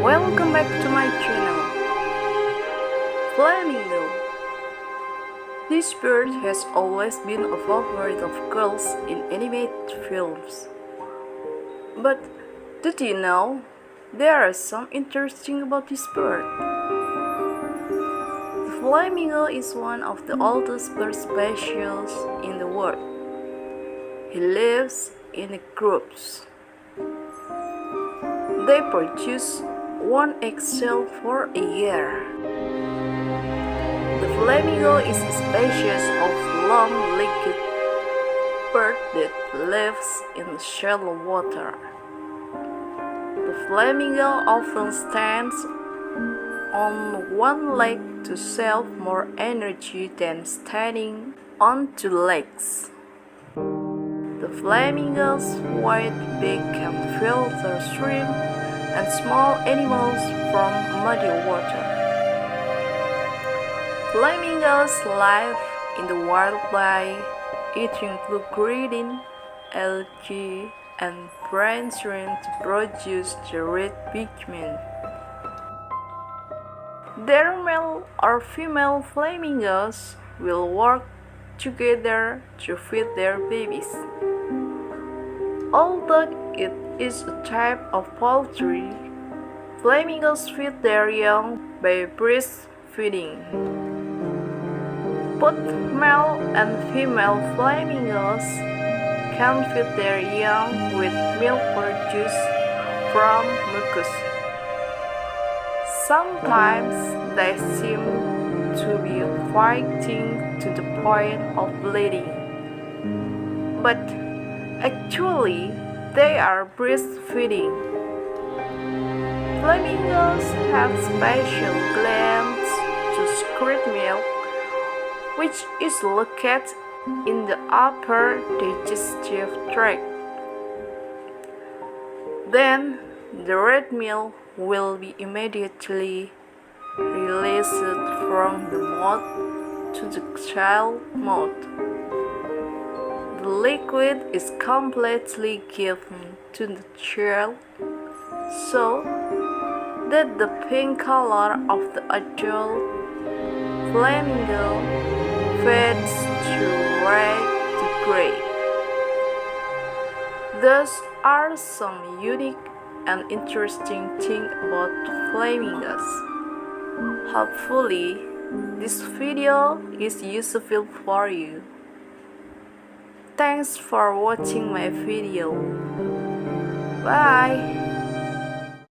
Welcome back to my channel, Flamingo. This bird has always been a favorite of girls in animated films. But did you know there is something interesting about this bird? The flamingo is one of the oldest bird species in the world. He lives in groups. They produce one egg cell for a year. The flamingo is a species of long-legged bird that lives in shallow water. The flamingo often stands on one leg to save more energy than standing on two legs. The flamingo's wide beak can filter shrimp and small animals from muddy water. Flamingos live in the wild by eating blue-green algae and brain shrimp to produce the red pigment. Their male or female flamingos will work together to feed their babies. Although it is a type of poultry, flamingos feed their young by breastfeeding. Both male and female flamingos can feed their young with milk produced from mucus. Sometimes they seem to be fighting to the point of bleeding, but actually they are breastfeeding. Flamingos have special glands to secrete milk, which is located in the upper digestive tract. Then the red milk will be immediately released from the mouth to the child mouth. The liquid is completely given to the child so that the pink color of the adult flamingo fades to red to gray. Those are some unique and interesting things about flamingos. Hopefully, this video is useful for you. Thanks for watching my video. Bye!